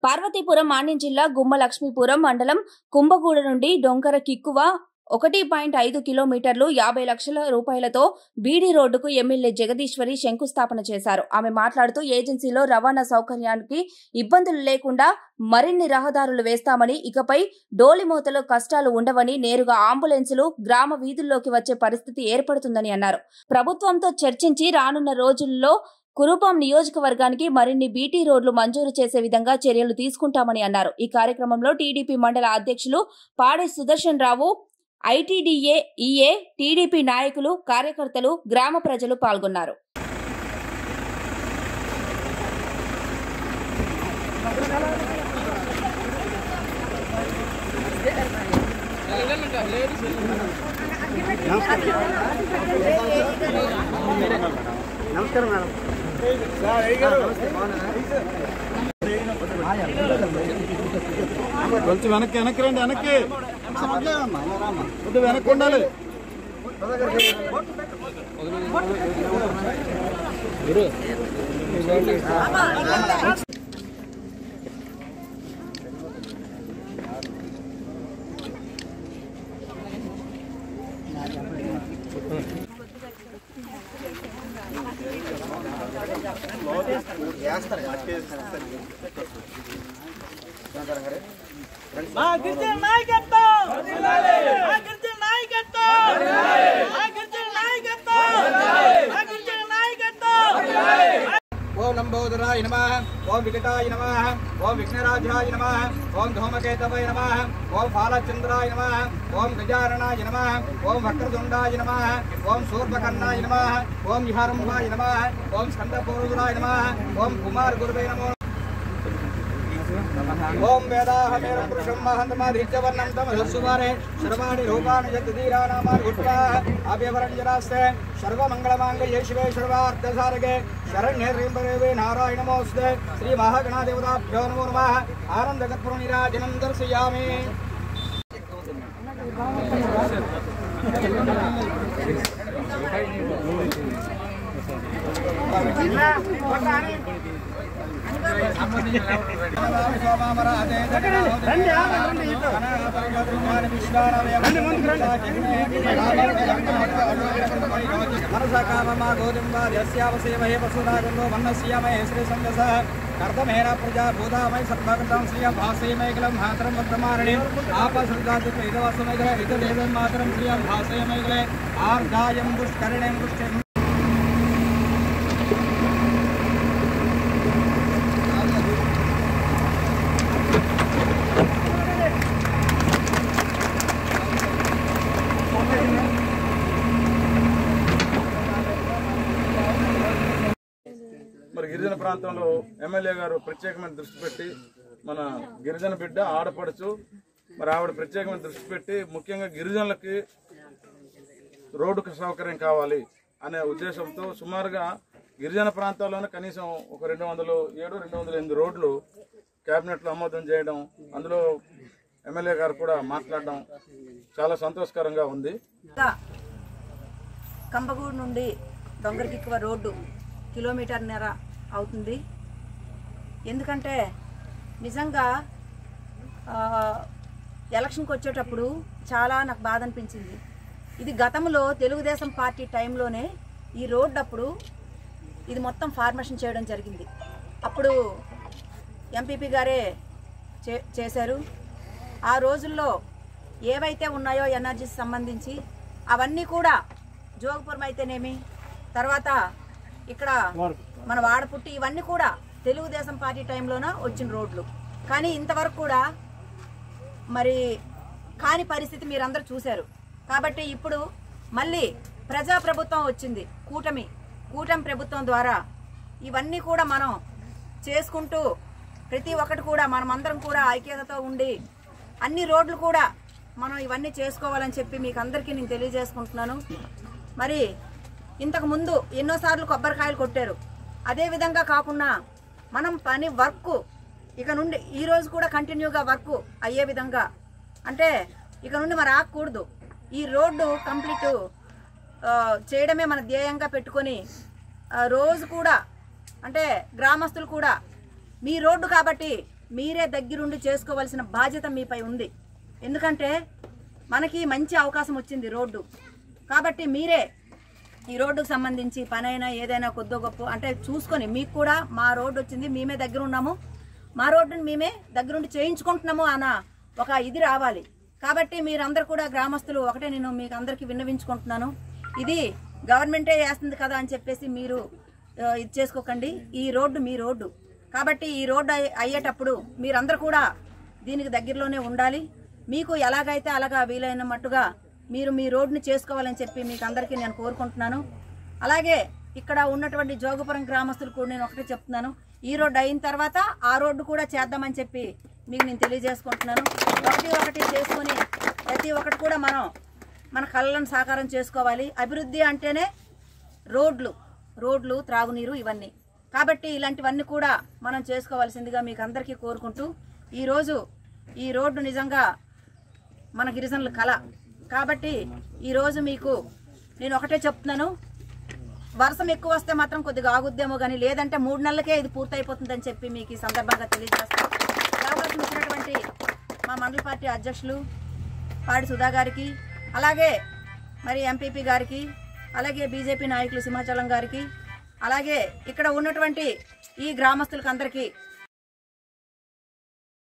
పార్వతీపురం మాన్యం జిల్లా గుమ్మ లక్ష్మీపురం మండలం కుంభగూడ నుండి డొంకర కిక్కువ 1.5 కిలోమీటర్లు 50 లక్షల రూపాయలతో బీడీ రోడ్డుకు ఎమ్మెల్యే జగదీశ్వరి శంకుస్థాపన చేశారు. ఆమె మాట్లాడుతూ ఏజెన్సీలో రవాణా సౌకర్యానికి ఇబ్బందులు లేకుండా మరిన్ని రహదారులు వేస్తామని, ఇకపై డోలిమోతలో కష్టాలు ఉండవని, నేరుగా అంబులెన్సులు గ్రామ వీధుల్లోకి వచ్చే పరిస్థితి ఏర్పడుతుందని అన్నారు. ప్రభుత్వంతో చర్చించి రానున్న రోజుల్లో కురుపాం నియోజకవర్గానికి మరిన్ని బీటీ రోడ్లు మంజూరు చేసే విధంగా చర్యలు తీసుకుంటామని అన్నారు. ఈ కార్యక్రమంలో టీడీపీ మండల అధ్యక్షులు పాడే సుదర్శన్ రావు, ఐటీడీఏ, ఈఏ, టీడీపీ నాయకులు, కార్యకర్తలు, గ్రామ ప్రజలు పాల్గొన్నారు. నమస్కారం మేడం. కొంచెం వెనక్కి రండి, వెనక్కి వెనక్కి ఉండాలి. ओम लंबोदराय नमः, ओम विकटाय नमः, ओम विघ्नराजाय नमः, ओम धूमकेतवे नमः, ओम फालचंद्राय नमः, ओम गजाननाय नमः, ओम वक्रतुंडाय नमः, ओम शूर्पकर्णाय नमः, ओम विहारंभाय नमः, ओम स्कंदपूर्वराय नमः, ओम कुमार गुरुवे नमः। ओम वेदाहमेरं पुरुषं महन्तमाधित्यवर्णं तमधुसुवारे सर्वाणि रूपाणि यद्दीरानामानि गुट्टा अभयवरञ्जनास्ते सर्वमङ्गलमाङ्गल्ये शिवे सर्वार्थसारगे शरण्ये त्र्यम्बके नारायण नमोऽस्ते श्री महागणादेवताभ्यो नमो नमः। आनन्दकर्पूरनीराजनं दर्शयामि। मनसा काममा गोदिम्बा यस्यावसेवहे पशुरागन्धो वन्नस्यामहे श्रीसंगसः कर्तमेन प्रजा भूतामय सर्वकृतं श्रियं भासयमेकलं मातरं वर्तमानने आपसृगादित इदवसमेकले इददेवं मातरं श्रियं भासयमेकले आर्धायं दुष्करणें दुष्टें మరి గిరిజన ప్రాంతంలో ఎమ్మెల్యే గారు ప్రత్యేకమైన దృష్టి పెట్టి మన గిరిజన బిడ్డ ఆడపడుచు మరి ఆవిడ ప్రత్యేకమైన దృష్టి పెట్టి ముఖ్యంగా గిరిజనులకి రోడ్డు సౌకర్యం కావాలి అనే ఉద్దేశంతో సుమారుగా గిరిజన ప్రాంతాల్లోనే కనీసం ఒక 207-208 రోడ్లు కేబినెట్లో ఆమోదం చేయడం, అందులో ఎమ్మెల్యే గారు కూడా మాట్లాడడం చాలా సంతోషకరంగా ఉంది. కంబగూడు నుండి డొంగరకిక్కువ రోడ్డు 1.5 కిలోమీటర్ అవుతుంది. ఎందుకంటే నిజంగా ఎలక్షన్కి వచ్చేటప్పుడు చాలా నాకు బాధ అనిపించింది. ఇది గతంలో తెలుగుదేశం పార్టీ టైంలోనే ఈ రోడ్డు అప్పుడు ఇది మొత్తం ఫార్మేషన్ చేయడం జరిగింది. అప్పుడు ఎంపీపీ గారే చేశారు. ఆ రోజుల్లో ఏవైతే ఉన్నాయో ఎనర్జీకి సంబంధించి అవన్నీ కూడా జోగపురం అయితేనేమి, తర్వాత ఇక్కడ మన వాడపుట్టి, ఇవన్నీ కూడా తెలుగుదేశం పార్టీ టైంలోన వచ్చిన రోడ్లు. కానీ ఇంతవరకు కూడా మరి కాని పరిస్థితి మీరందరూ చూశారు. కాబట్టి ఇప్పుడు మళ్ళీ ప్రజాప్రభుత్వం వచ్చింది, కూటమి ప్రభుత్వం ద్వారా ఇవన్నీ కూడా మనం చేసుకుంటూ ప్రతి ఒక్కటి కూడా మనమందరం కూడా ఐక్యతతో ఉండి అన్ని రోడ్లు కూడా మనం ఇవన్నీ చేసుకోవాలని చెప్పి మీకు అందరికీ నేను తెలియజేసుకుంటున్నాను. మరి ఇంతకుముందు ఎన్నోసార్లు కొబ్బరికాయలు కొట్టారు. అదేవిధంగా కాకుండా మనం పని వర్క్ ఇక నుండి ఈరోజు కూడా కంటిన్యూగా వర్క్ అయ్యే విధంగా, అంటే ఇక నుండి మరి ఆగకూడదు. ఈ రోడ్డు కంప్లీట్ చేయడమే మన ధ్యేయంగా పెట్టుకొని రోజు కూడా అంటే గ్రామస్తులు కూడా మీ రోడ్డు కాబట్టి మీరే దగ్గరుండి చేసుకోవాల్సిన బాధ్యత మీపై ఉంది. ఎందుకంటే మనకి మంచి అవకాశం వచ్చింది రోడ్డు, కాబట్టి మీరే ఈ రోడ్డుకు సంబంధించి పనైనా ఏదైనా కొద్దో గొప్ప అంటే చూసుకొని, మీకు కూడా మా రోడ్డు వచ్చింది, మేమే దగ్గర ఉన్నాము, మా రోడ్డుని మేమే దగ్గరుండి చేయించుకుంటున్నాము అన్న ఒక ఇది రావాలి. కాబట్టి మీరందరూ కూడా గ్రామస్తులు ఒకటే నేను మీకు అందరికీ విన్నవించుకుంటున్నాను, ఇది గవర్నమెంటే వేస్తుంది కదా అని చెప్పేసి మీరు ఇది చేసుకోకండి. ఈ రోడ్డు మీ రోడ్డు, కాబట్టి ఈ రోడ్డు అయ్యేటప్పుడు మీరందరూ కూడా దీనికి దగ్గరలోనే ఉండాలి. మీకు ఎలాగైతే అలాగా వీలైన మట్టుగా మీరు మీ రోడ్డుని చేసుకోవాలని చెప్పి మీకు అందరికీ నేను కోరుకుంటున్నాను. అలాగే ఇక్కడ ఉన్నటువంటి జోగుపురం గ్రామస్తులు కూడా నేను ఒకటే చెప్తున్నాను, ఈ రోడ్డు అయిన తర్వాత ఆ రోడ్డు కూడా చేద్దామని చెప్పి మీకు నేను తెలియజేసుకుంటున్నాను. ఒకటి చేసుకొని ప్రతి ఒక్కటి కూడా మనం మన కళ్ళను సాకారం చేసుకోవాలి. అభివృద్ధి అంటేనే రోడ్లు, త్రాగునీరు ఇవన్నీ. కాబట్టి ఇలాంటివన్నీ కూడా మనం చేసుకోవాల్సిందిగా మీకు అందరికీ కోరుకుంటూ, ఈరోజు ఈ రోడ్డు నిజంగా మన గిరిజనుల కళ. కాబట్టి ఈరోజు మీకు నేను ఒకటే చెప్తున్నాను, వర్షం ఎక్కువ వస్తే మాత్రం కొద్దిగా ఆగుద్దేమో కానీ, లేదంటే 3 నెలలకే ఇది పూర్తయిపోతుందని చెప్పి మీకు ఈ సందర్భంగా తెలియజేస్తాను. అవకాశం ఇచ్చినటువంటి మా మండల పార్టీ అధ్యక్షులు పాడి సుధా గారికి, అలాగే మరి ఎంపీపీ గారికి, అలాగే బీజేపీ నాయకులు సింహాచలం గారికి, అలాగే ఇక్కడ ఉన్నటువంటి ఈ గ్రామస్తులకు అందరికీ